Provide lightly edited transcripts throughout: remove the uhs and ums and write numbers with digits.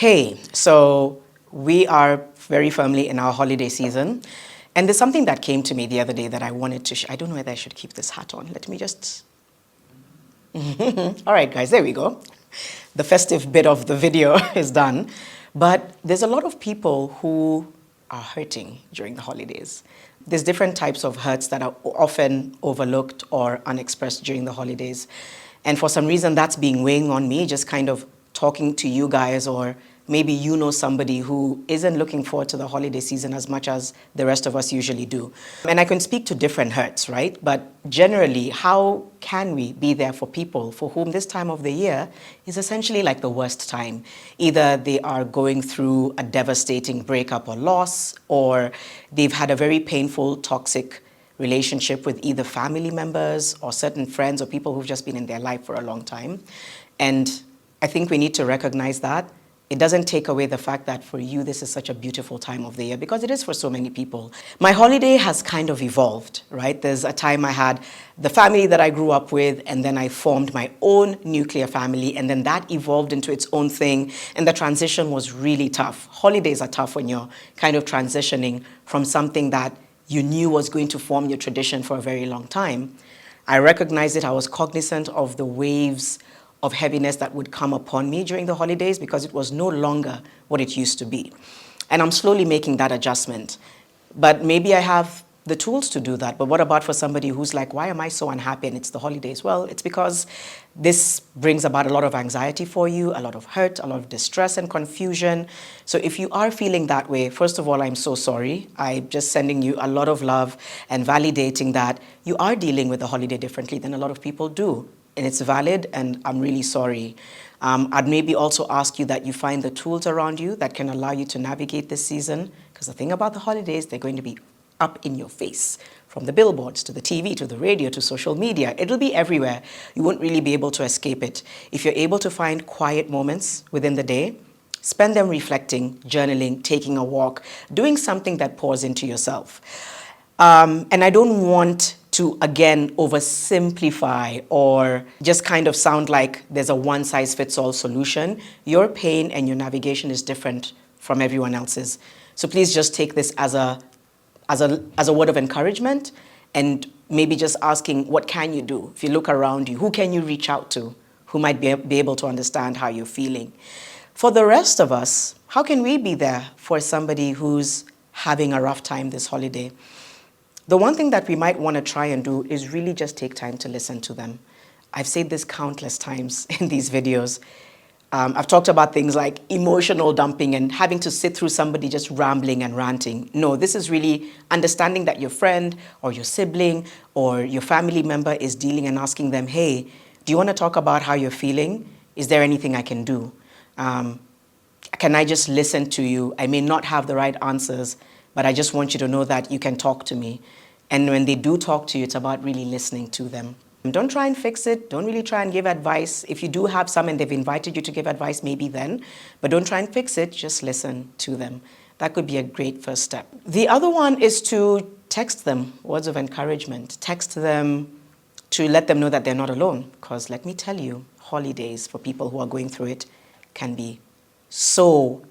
Hey, so we are very firmly in our holiday season, and there's something that came to me the other day that I wanted to I don't know whether I should keep this hat on. Let me just... All right, guys, there we go. The festive bit of the video is done. But there's a lot of people who are hurting during the holidays. There's different types of hurts that are often overlooked or unexpressed during the holidays. And for some reason, that's been weighing on me, just kind of talking to you guys, or maybe you know somebody who isn't looking forward to the holiday season as much as the rest of us usually do. And I can speak to different hurts, right? But generally, how can we be there for people for whom this time of the year is essentially like the worst time? Either they are going through a devastating breakup or loss, or they've had a very painful, toxic relationship with either family members or certain friends or people who've just been in their life for a long time. And I think we need to recognize that. It doesn't take away the fact that for you, this is such a beautiful time of the year, because it is for so many people. My holiday has kind of evolved, right? There's a time I had the family that I grew up with, and then I formed my own nuclear family, and then that evolved into its own thing, and the transition was really tough. Holidays are tough when you're kind of transitioning from something that you knew was going to form your tradition for a very long time. I recognized it. I was cognizant of the waves of heaviness that would come upon me during the holidays, because it was no longer what it used to be. And I'm slowly making that adjustment. But maybe I have the tools to do that. But what about for somebody who's like, why am I so unhappy and it's the holidays? Well, it's because this brings about a lot of anxiety for you, a lot of hurt, a lot of distress and confusion. So if you are feeling that way, first of all, I'm so sorry. I'm just sending you a lot of love and validating that you are dealing with the holiday differently than a lot of people do. And it's valid, and I'm really sorry. I'd maybe also ask you that you find the tools around you that can allow you to navigate this season, because the thing about the holidays, they're going to be up in your face, from the billboards to the TV to the radio to social media. It'll be everywhere. You won't really be able to escape it. If you're able to find quiet moments within the day, spend them reflecting, journaling, taking a walk, doing something that pours into yourself. And I don't want to, again, oversimplify or just kind of sound like there's a one-size-fits-all solution. Your pain and your navigation is different from everyone else's. So please just take this as a word of encouragement, and maybe just asking, what can you do? If you look around you, who can you reach out to who might be able to understand how you're feeling? For the rest of us, how can we be there for somebody who's having a rough time this holiday? The one thing that we might want to try and do is really just take time to listen to them. I've said this countless times in these videos. I've talked about things like emotional dumping and having to sit through somebody just rambling and ranting. No, this is really understanding that your friend or your sibling or your family member is dealing, and asking them, hey, do you want to talk about how you're feeling? Is there anything I can do? Can I just listen to you? I may not have the right answers, but I just want you to know that you can talk to me. And when they do talk to you, it's about really listening to them. Don't try and fix it. Don't really try and give advice. If you do have some and they've invited you to give advice, maybe then. But don't try and fix it. Just listen to them. That could be a great first step. The other one is to text them words of encouragement. Text them to let them know that they're not alone. Because let me tell you, holidays for people who are going through it can be so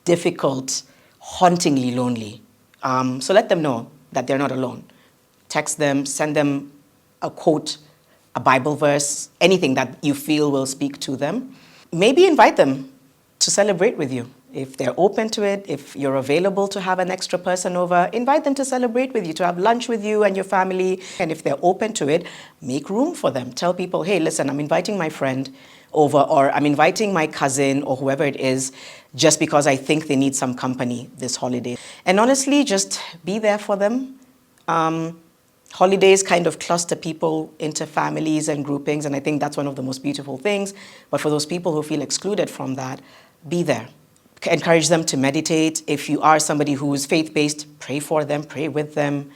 difficult, hauntingly lonely. So let them know that they're not alone. Text them, send them a quote, a Bible verse, anything that you feel will speak to them. Maybe invite them to celebrate with you. If they're open to it, if you're available to have an extra person over, invite them to celebrate with you, to have lunch with you and your family. And if they're open to it, make room for them. Tell people, hey, listen, I'm inviting my friend over, or I'm inviting my cousin or whoever it is, just because I think they need some company this holiday. And honestly, just be there for them. Holidays kind of cluster people into families and groupings, and I think that's one of the most beautiful things. But for those people who feel excluded from that, be there. Encourage them to meditate. If you are somebody who's faith-based, pray for them, pray with them.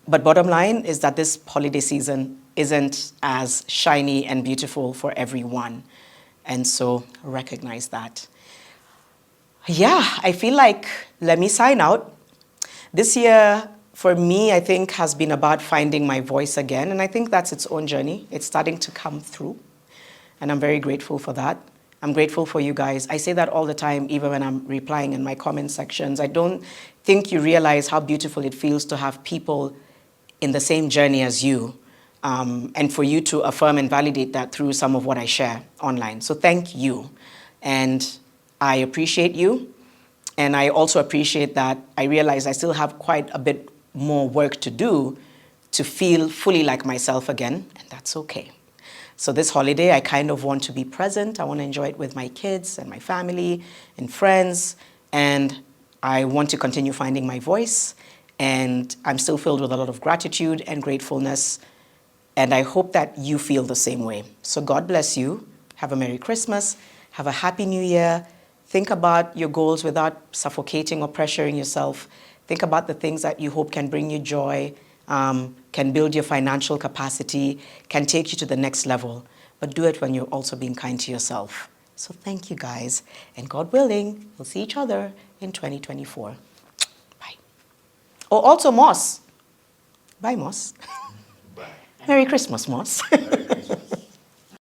But bottom line is that this holiday season isn't as shiny and beautiful for everyone. And so recognize that. Yeah, I feel like, let me sign out. This year, for me, I think has been about finding my voice again. And I think that's its own journey. It's starting to come through. And I'm very grateful for that. I'm grateful for you guys. I say that all the time, even when I'm replying in my comment sections. I don't think you realize how beautiful it feels to have people in the same journey as you, and for you to affirm and validate that through some of what I share online. So thank you. And I appreciate you. And I also appreciate that I realize I still have quite a bit more work to do to feel fully like myself again, and that's okay. So this holiday, I kind of want to be present. I want to enjoy it with my kids and my family and friends. And I want to continue finding my voice. And I'm still filled with a lot of gratitude and gratefulness. And I hope that you feel the same way. So God bless you. Have a Merry Christmas. Have a Happy New Year. Think about your goals without suffocating or pressuring yourself. Think about the things that you hope can bring you joy, can build your financial capacity, can take you to the next level. But do it when you're also being kind to yourself. So thank you guys. And God willing, we'll see each other in 2024. Bye. Oh, also Moss. Bye, Moss. Bye. Merry Christmas, Moss. Merry Christmas.